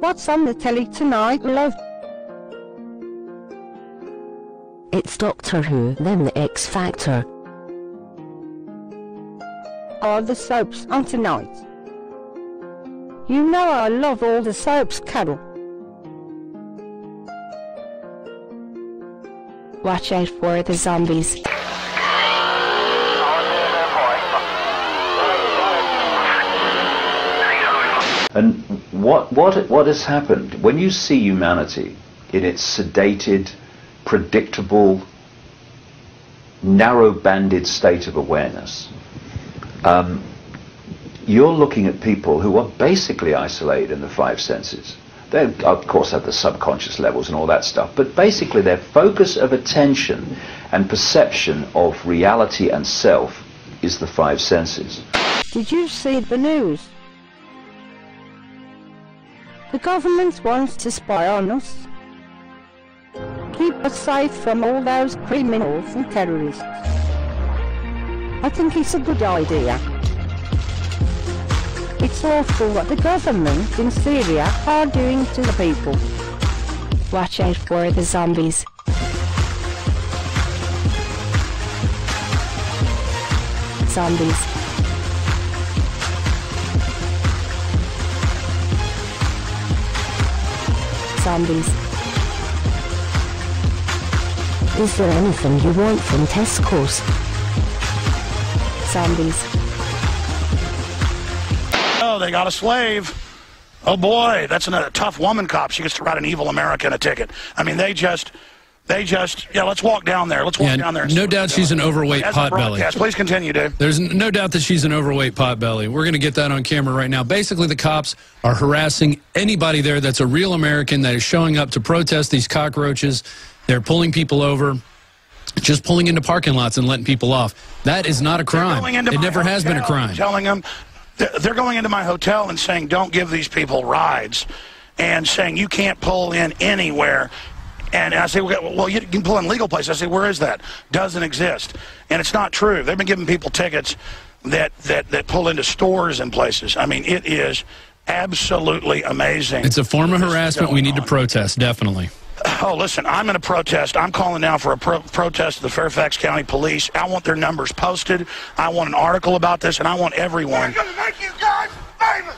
What's on the telly tonight, love? It's Doctor Who, then the X Factor. Are the soaps on tonight? You know I love all the soaps, Carol. Watch out for the zombies. And what has happened when you see humanity in its sedated, predictable, narrow-banded state of awareness? You're looking at people who are basically isolated in the five senses. They, of course, have the subconscious levels and all that stuff, but basically their focus of attention and perception of reality and self is the five senses. Did you see the news? The government wants to spy on us. Keep us safe from all those criminals and terrorists. I think it's a good idea. It's awful what the government in Syria are doing to the people. Watch out for the zombies. Zombies. Zombies. Is there anything you want from Tesco's? Zombies. Oh, they got a slave. Oh boy, that's a tough woman cop. She gets to write an evil American a ticket. I mean, they just, yeah, let's walk down there. Let's walk down there. No doubt she's an overweight potbelly. Yes, please continue, Dave. There's no doubt that she's an overweight potbelly. We're going to get that on camera right now. Basically, the cops are harassing anybody there that's a real American that is showing up to protest these cockroaches. They're pulling people over, just pulling into parking lots and letting people off. That is not a crime. It never has been a crime. Telling them, they're going into my hotel and saying, don't give these people rides, and saying you can't pull in anywhere. And I say, well, you can pull in legal places. I say, where is that? Doesn't exist. And it's not true. They've been giving people tickets that pull into stores and places. I mean, it is absolutely amazing. It's a form of harassment we need to protest, definitely. Oh, listen, I'm going to protest. I'm calling now for a protest of the Fairfax County Police. I want their numbers posted. I want an article about this, and I want everyone. We're going to make you guys famous.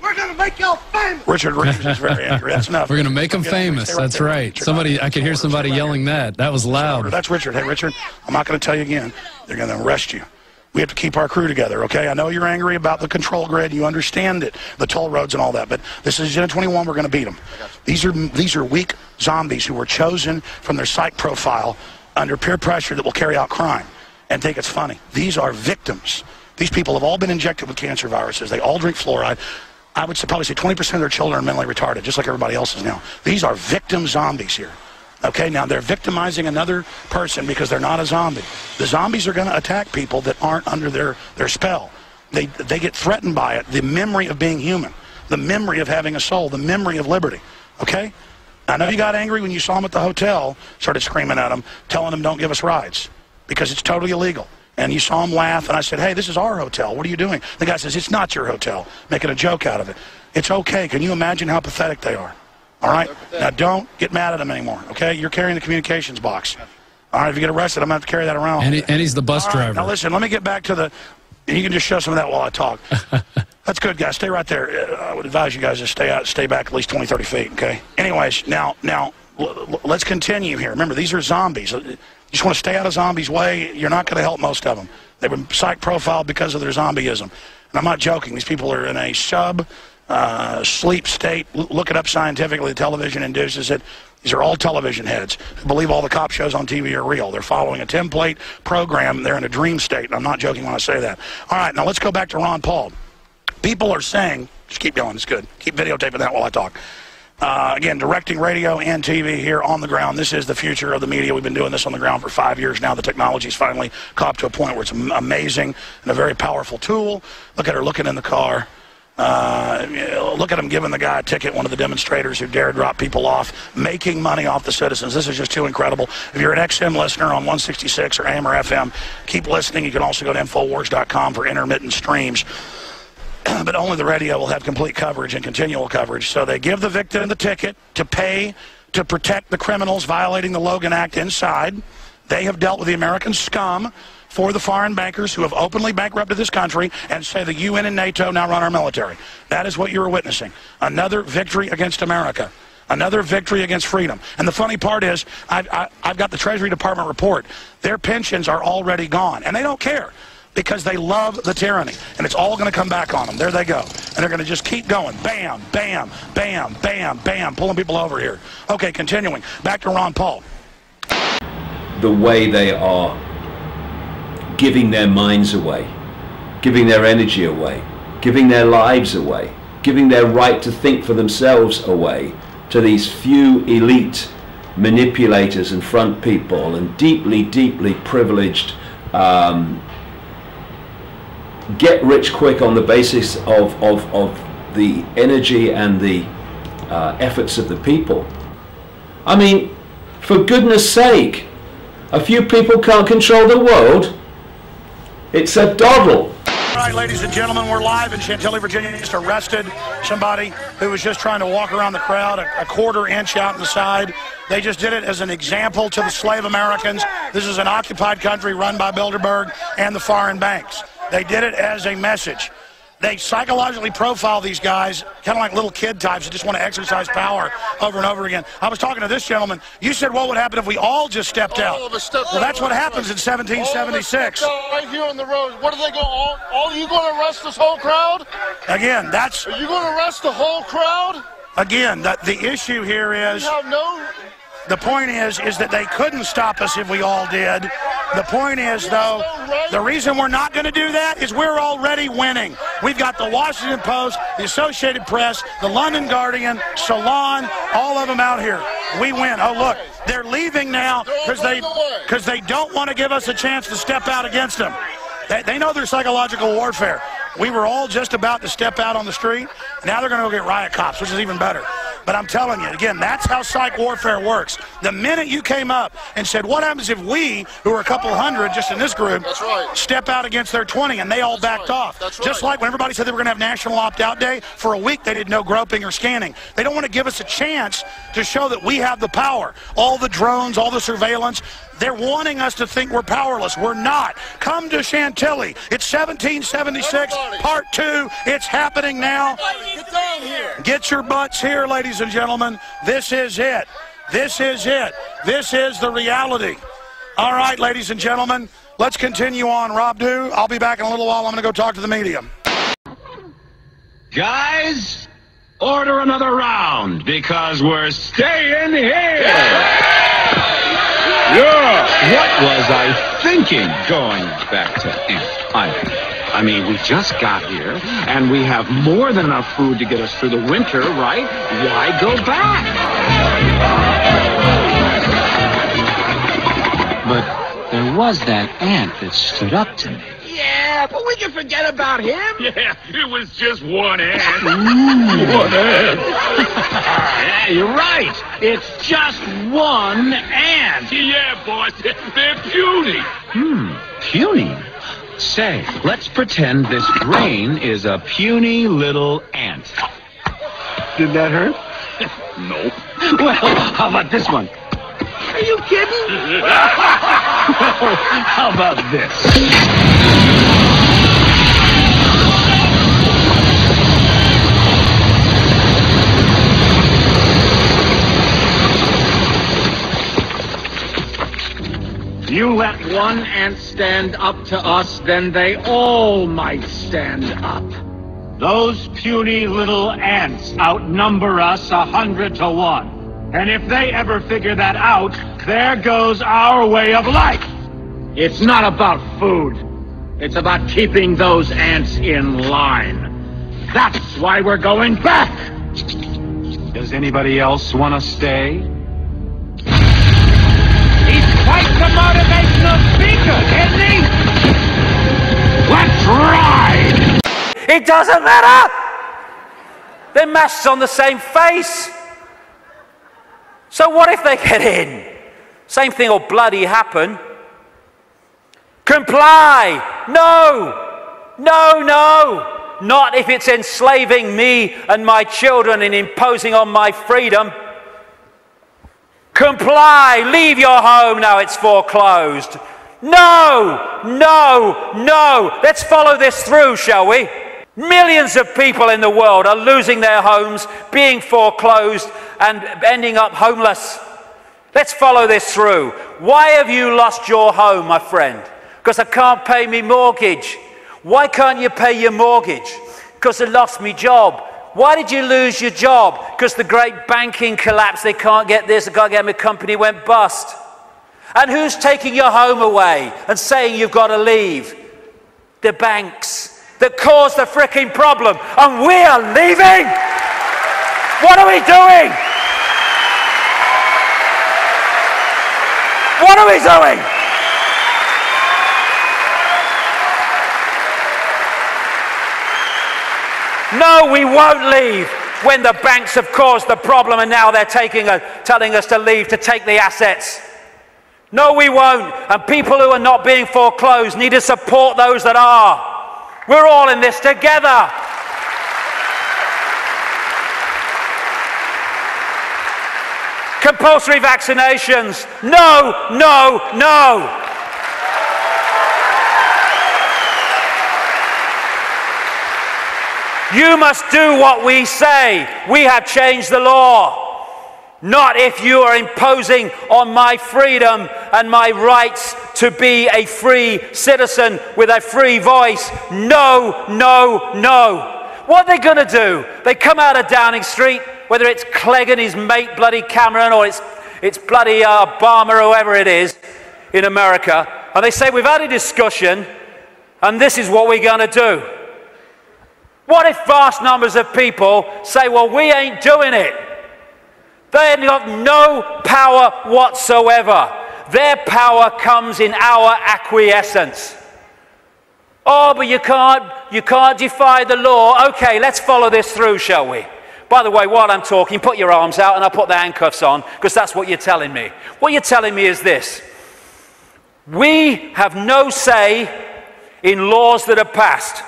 We're going to make y'all famous. Richard Reeves is very angry. That's enough. We're going to make them famous. That's right. Somebody, I could hear somebody yelling that. That was loud. That's Richard. Hey, Richard, I'm not going to tell you again. They're going to arrest you. We have to keep our crew together, okay? I know you're angry about the control grid. You understand it, the toll roads and all that. But this is Agenda 21. We're going to beat them. These are weak zombies who were chosen from their psych profile under peer pressure that will carry out crime and think it's funny. These are victims. These people have all been injected with cancer viruses. They all drink fluoride. I would probably say 20% of their children are mentally retarded, just like everybody else is now. These are victim zombies here. Okay, now they're victimizing another person because they're not a zombie. The zombies are going to attack people that aren't under their spell. They get threatened by it. The memory of being human, the memory of having a soul, the memory of liberty. Okay? I know you got angry when you saw them at the hotel, started screaming at them, telling them don't give us rides because it's totally illegal. And you saw them laugh, and I said, hey, this is our hotel. What are you doing? The guy says, it's not your hotel, making a joke out of it. It's okay. Can you imagine how pathetic they are? All right? Now, don't get mad at them anymore, okay? You're carrying the communications box. All right, if you get arrested, I'm going to have to carry that around. And he's the bus driver. Now, listen, let me get back to the... You can just show some of that while I talk. That's good, guys. Stay right there. I would advise you guys to stay back at least 20, 30 feet, okay? Anyways, now let's continue here. Remember, these are zombies. You just want to stay out of zombies' way. You're not going to help most of them. They've been psych profiled because of their zombieism. And I'm not joking. These people are in a sleep state. Look it up scientifically. The television induces it. These are all television heads who believe all the cop shows on TV are real. They're following a template program. They're in a dream state. And I'm not joking when I say that. All right, now let's go back to Ron Paul. People are saying, just keep going, it's good. Keep videotaping that while I talk. Again, directing radio and TV here on the ground. This is the future of the media. We've been doing this on the ground for 5 years now. The technology's finally caught to a point where it's amazing and a very powerful tool. Look at her looking in the car. Look at him giving the guy a ticket, one of the demonstrators who dared drop people off, making money off the citizens. This is just too incredible. If you're an XM listener on 166 or AM or FM, keep listening. You can also go to Infowars.com for intermittent streams. but only the radio will have complete coverage and continual coverage. So they give the victim the ticket to pay to protect the criminals violating the Logan Act inside. They have dealt with the American scum for the foreign bankers who have openly bankrupted this country and say the UN and NATO now run our military. That is what you're witnessing. Another victory against America. Another victory against freedom. And the funny part is, I've got the Treasury Department report. Their pensions are already gone. And they don't care because they love the tyranny. And it's all going to come back on them. There they go. And they're going to just keep going. Bam, bam, bam, bam, bam. Pulling people over here. Okay, continuing. Back to Ron Paul. The way they are giving their minds away, giving their energy away, giving their lives away, giving their right to think for themselves away to these few elite manipulators and front people and deeply, deeply privileged get rich quick on the basis of the energy and the efforts of the people. I mean, for goodness sake, a few people can't control the world. It's a doddle. All right, ladies and gentlemen, we're live in Chantilly, Virginia. Just arrested somebody who was just trying to walk around the crowd a quarter-inch out in the side. They just did it as an example to the slave Americans. This is an occupied country run by Bilderberg and the foreign banks. They did it as a message. They psychologically profile these guys, kind of like little kid types that just want to exercise power over and over again. I was talking to this gentleman. You said, what would happen if we all just stepped out? Well, that's what happens in 1776. Right here on the road. What are they going? All you going to arrest this whole crowd? Again, that's. Are you going to arrest the whole crowd? Again, the issue here is. You have no. The point is that they couldn't stop us if we all did. The point is, though, the reason we're not going to do that is we're already winning. We've got the Washington Post, the Associated Press, the London Guardian, Salon, all of them out here. We win. Oh, look, they're leaving now because they don't want to give us a chance to step out against them. They know there's psychological warfare. We were all just about to step out on the street. Now they're going to go get riot cops, which is even better. But I'm telling you, again, that's how psych warfare works. The minute you came up and said, what happens if we, who are a couple hundred just in this group, step out against their 20, and they all backed off. Just like when everybody said they were going to have National Opt-Out Day, for a week they did no groping or scanning. They don't want to give us a chance to show that we have the power. All the drones, all the surveillance, they're wanting us to think we're powerless. We're not. Come to Chantilly. It's 1776, part 2. It's happening now. Get down here. Get your butts here, ladies and gentlemen. This is it. This is it. This is the reality. All right, ladies and gentlemen, let's continue on. Rob Dew, I'll be back in a little while. I'm going to go talk to the media. Guys, order another round because we're staying here. Yeah. What was I thinking going back to Aunt Ivy? I mean, we just got here, and we have more than enough food to get us through the winter, right? Why go back? But there was that ant that stood up to me. Yeah, but we can forget about him. Yeah, it was just one ant. One ant. Yeah, you're right. It's just one ant. Yeah, boss. They're puny. Puny? Say, let's pretend this grain is a puny little ant. Did that hurt? No. Well, how about this one? Are you kidding? How about this? You let one ant stand up to us, then they all might stand up. Those puny little ants outnumber us 100 to 1. And if they ever figure that out, there goes our way of life. It's not about food. It's about keeping those ants in line. That's why we're going back. Does anybody else want to stay? He's quite the motivational speaker, isn't he? Let's ride! It doesn't matter! They're masks on the same face. So what if they get in? Same thing will bloody happen. Comply! No! No, no! not if it's enslaving me and my children and imposing on my freedom. Comply, leave your home now it's foreclosed. No, no, no. Let's follow this through, shall we? Millions of people in the world are losing their homes, being foreclosed, and ending up homeless. Let's follow this through. Why have you lost your home, my friend? Because I can't pay me mortgage. Why can't you pay your mortgage? Because I lost my job. Why did you lose your job? Because the great banking collapse, they can't get this, they can't get my company went bust. And who's taking your home away and saying you've got to leave? The banks that caused the fricking problem. And we are leaving? What are we doing? What are we doing? No, we won't leave when the banks have caused the problem and now they're telling us to leave to take the assets. No, we won't. And people who are not being foreclosed need to support those that are. We're all in this together. Compulsory vaccinations. No, no, no. You must do what we say. We have changed the law. Not if you are imposing on my freedom and my rights to be a free citizen with a free voice. No, no, no. What are they going to do? They come out of Downing Street, whether it's Clegg and his mate bloody Cameron or it's bloody Obama or whoever it is in America, and they say, we've had a discussion and this is what we're going to do. What if vast numbers of people say, well, we ain't doing it? They have got no power whatsoever. Their power comes in our acquiescence. Oh, but you can't defy the law. Okay, let's follow this through, shall we? By the way, while I'm talking, put your arms out and I'll put the handcuffs on, because that's what you're telling me. What you're telling me is this. We have no say in laws that are passed.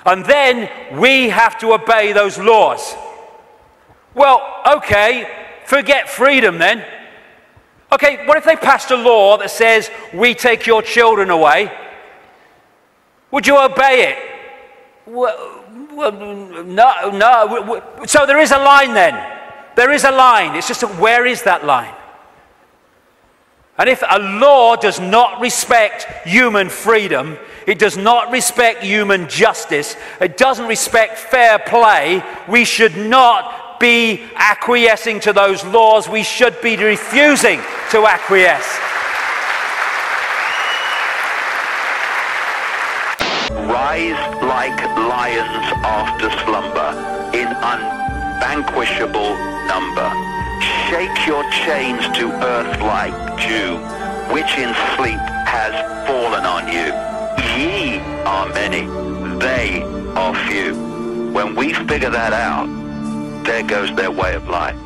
And then we have to obey those laws. Well, okay, forget freedom then. Okay, what if they passed a law that says we take your children away? Would you obey it? Well, no. So there is a line then. There is a line. It's just where is that line? And if a law does not respect human freedom, it does not respect human justice, it doesn't respect fair play, we should not be acquiescing to those laws. We should be refusing to acquiesce. Rise like lions after slumber, in unvanquishable number. Shake your chains to earth like dew, which in sleep has fallen on you. Ye are many, they are few. When we figure that out, there goes their way of life.